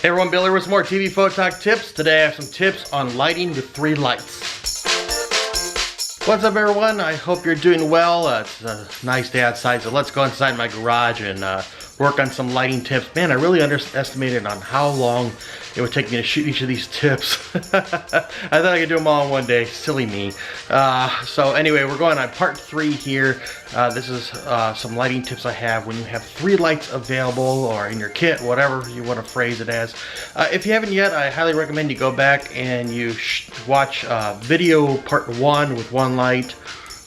everyone, Billy with some more TV Photog tips. Today I have some tips on lighting with 3 lights. What's up everyone? I hope you're doing well. It's a nice day outside, so let's go inside my garage and work on some lighting tips. Man, I really underestimated on how long it would take me to shoot each of these tips. I thought I could do them all in one day. Silly me. So anyway, we're going on part 3 here. This is some lighting tips I have when you have 3 lights available or in your kit, whatever you want to phrase it as. If you haven't yet, I highly recommend you go back and you watch video part 1 with 1 light.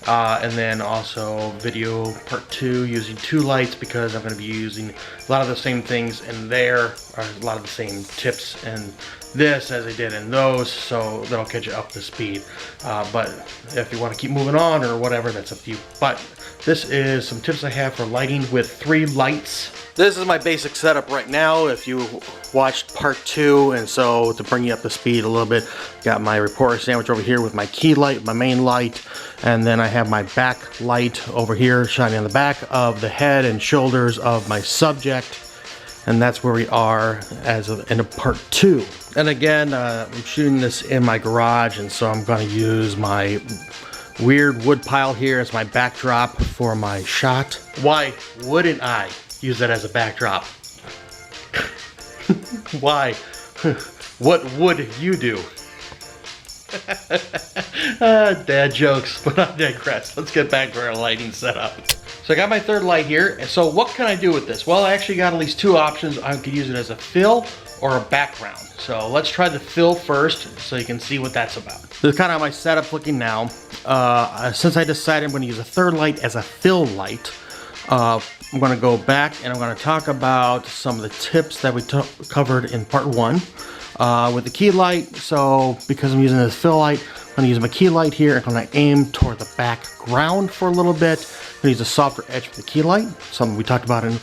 And then also video part 2 using 2 lights, because I'm going to be using a lot of the same things in there, or a lot of the same tips in this as I did in those, so that'll catch you up to speed. But if you want to keep moving on or whatever, that's up to you. But this is some tips I have for lighting with 3 lights. This is my basic setup right now if you watched part 2, and so to bring you up to speed a little bit, got my reporter sandwich over here with my key light, my main light, and then I have my back light over here shining on the back of the head and shoulders of my subject, and that's where we are as of end of part 2. And again, I'm shooting this in my garage, and so I'm going to use my weird wood pile here as my backdrop for my shot. Why wouldn't I use that as a backdrop? Why? What would you do? Dad jokes, but I digress. Let's get back to our lighting setup. So I got my 3rd light here, and so what can I do with this? Well, I actually got at least 2 options. I could use it as a fill or a background. So let's try the fill first so you can see what that's about. This is kind of how my setup looking now. Since I decided I'm going to use a 3rd light as a fill light, I'm going to go back and I'm going to talk about some of the tips that we covered in part 1 with the key light. So because I'm using this fill light, I'm going to use my key light here. I'm going to aim toward the background for a little bit. I'm going to use a softer edge for the key light, something we talked about in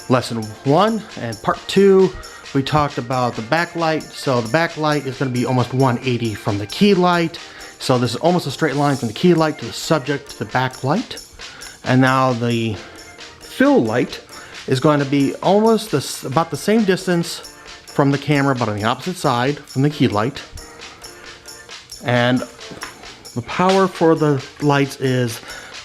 lesson 1. And part 2, we talked about the backlight. So the backlight is going to be almost 180 from the key light. So this is almost a straight line from the key light to the subject to the backlight. And now the fill light is going to be almost about the same distance from the camera, but on the opposite side from the key light. And the power for the lights is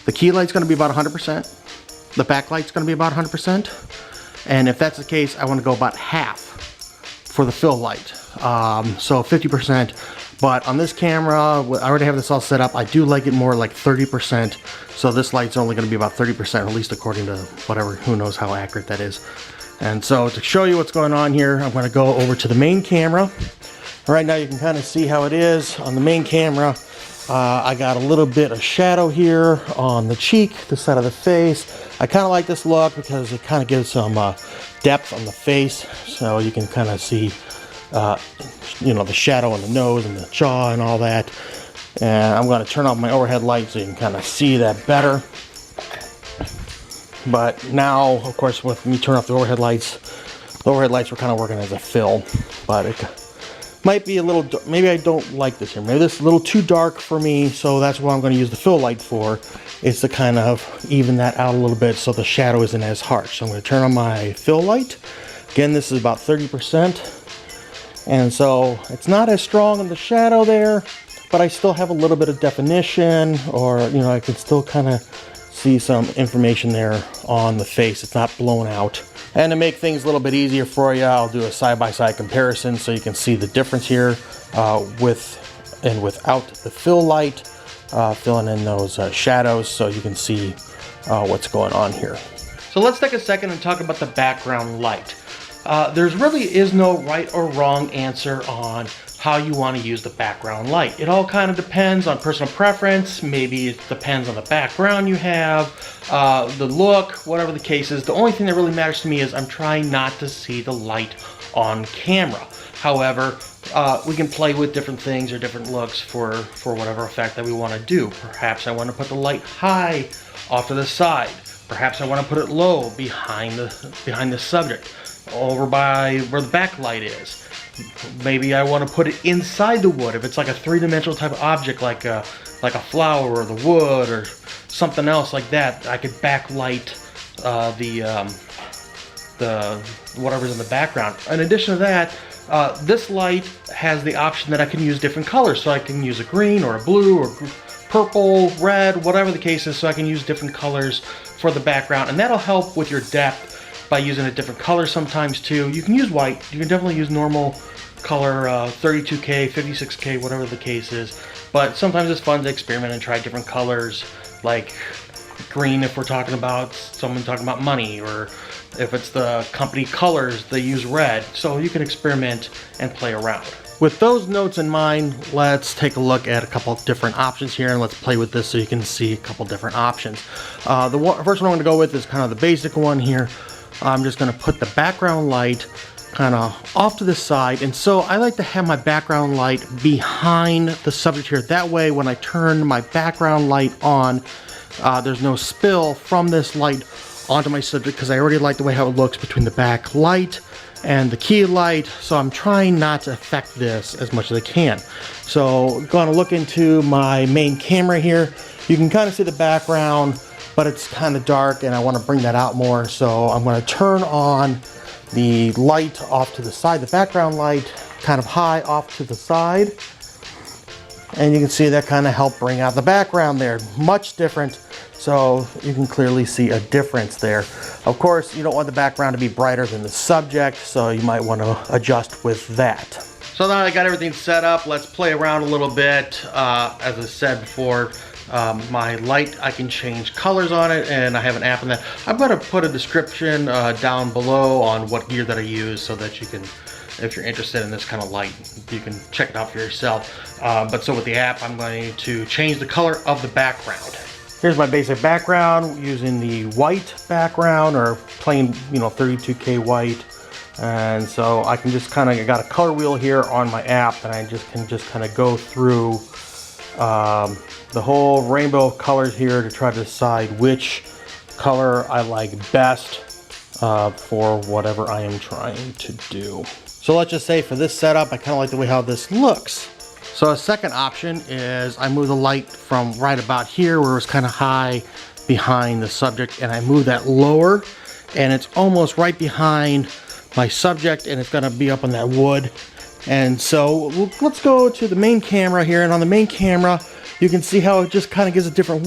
the key light's going to be about 100%. The backlight's going to be about 100%. And if that's the case, I want to go about half for the fill light. So 50%. But on this camera, I already have this all set up. I do like it more like 30%. So this light's only going to be about 30%, at least according to whatever, who knows how accurate that is. And so to show you what's going on here, I'm going to go over to the main camera. Right now you can kind of see how it is on the main camera. I got a little bit of shadow here on the cheek, this side of the face. I kind of like this look because it kind of gives some depth on the face, so you can kind of see you know, the shadow on the nose and the jaw and all that. And I'm going to turn off my overhead light so you can kind of see that better. But now, of course, with me turning off the overhead lights were kind of working as a fill. But it might be a little, maybe I don't like this here. Maybe this is a little too dark for me, so that's what I'm going to use the fill light for, is to kind of even that out a little bit so the shadow isn't as harsh. So I'm going to turn on my fill light. Again, this is about 30%. And so it's not as strong in the shadow there, but I still have a little bit of definition, or, you know, I can still kind of see some information there on the face. It's not blown out. And to make things a little bit easier for you, I'll do a side-by-side comparison so you can see the difference here with and without the fill light, filling in those shadows so you can see what's going on here. So let's take a second and talk about the background light. There's really is no right or wrong answer on how you want to use the background light. It all kind of depends on personal preference. Maybe it depends on the background you have, the look, whatever the case is. The only thing that really matters to me is I'm trying not to see the light on camera. However, we can play with different things or different looks for whatever effect that we want to do. Perhaps I want to put the light high off to the side. Perhaps I want to put it low behind the subject, over by where the backlight is. Maybe I want to put it inside the wood if it's like a 3-dimensional type of object, like a flower or the wood or something else like that. I could backlight the whatever's in the background. In addition to that, This light has the option that I can use different colors. So I can use a green or a blue or purple, red, whatever the case is. So I can use different colors for the background. And that'll help with your depth by using a different color sometimes too. You can use white. You can definitely use normal color, 32K, 56K, whatever the case is. But sometimes it's fun to experiment and try different colors, like green if we're talking about someone talking about money, or if it's the company colors, they use red. So you can experiment and play around. With those notes in mind, let's take a look at a couple of different options here, and let's play with this so you can see a couple different options. The first one I'm going to go with is kind of the basic one here. I'm just going to put the background light kind of off to the side, and so I like to have my background light behind the subject here. That way when I turn my background light on, there's no spill from this light onto my subject, because I already like the way how it looks between the back light and the key light. So I'm trying not to affect this as much as I can. So going to look into my main camera here. You can kind of see the background, but it's kind of dark and I want to bring that out more. So I'm going to turn on the light off to the side, the background light kind of high off to the side. And you can see that kind of helped bring out the background there. Much different. So you can clearly see a difference there. Of course, you don't want the background to be brighter than the subject, so you might want to adjust with that. So now I got everything set up, let's play around a little bit. As I said before, my light, I can change colors on it, and I have an app on that. I'm going to put a description down below on what gear that I use, so that you can, if you're interested in this kind of light, you can check it out for yourself. But so with the app, I'm going to change the color of the background. Here's my basic background using the white background, or plain, 32K white. And so I can just kind of, I got a color wheel here on my app, and I can just kind of go through the whole rainbow of colors here to try to decide which color I like best for whatever I am trying to do. So let's just say for this setup, I kind of like the way how this looks. So a second option is I move the light from right about here, where it's kind of high behind the subject, and I move that lower, and it's almost right behind my subject, and it's going to be up on that wood. And so let's go to the main camera here, and on the main camera you can see how it just kind of gives a different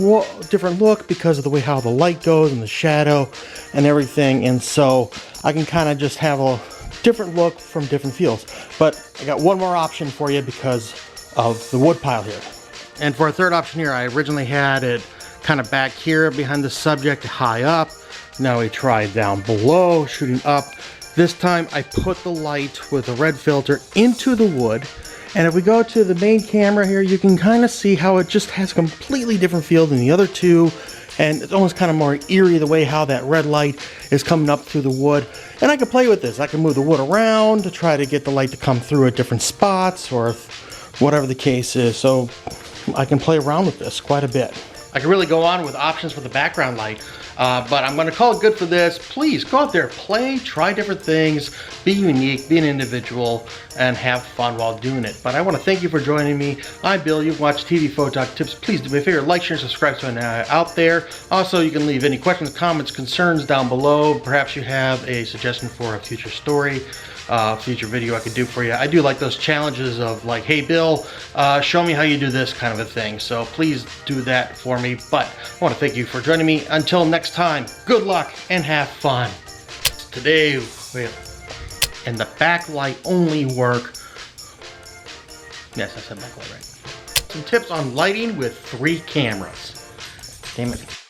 look because of the way how the light goes and the shadow and everything. And so I can kind of just have a different look from different fields. But I got one more option for you because of the wood pile here. And for a third option here, I originally had it kind of back here behind the subject, high up. Now we try down below, shooting up. This time I put the light with a red filter into the wood. And if we go to the main camera here, you can kind of see how it just has a completely different feel than the other two. And it's almost kind of more eerie the way how that red light is coming up through the wood. And I can play with this. I can move the wood around to try to get the light to come through at different spots, or whatever the case is. So I can play around with this quite a bit. I can really go on with options for the background light, but I'm going to call it good for this. Please go out there, play, try different things, be unique, be an individual, and have fun while doing it. But I want to thank you for joining me. I'm Bill. You've watched TVPhotogTips. Please do me a favor, like, share, and subscribe so I'm out there. Also, you can leave any questions, comments, concerns down below. Perhaps you have a suggestion for a future story, future video I could do for you. I do like those challenges of like, hey Bill, show me how you do this kind of a thing. So please do that for me. But I want to thank you for joining me. Until next time, good luck and have fun. Today, and the backlight only work. Yes, I said backlight right. Some tips on lighting with 3 cameras. Damn it.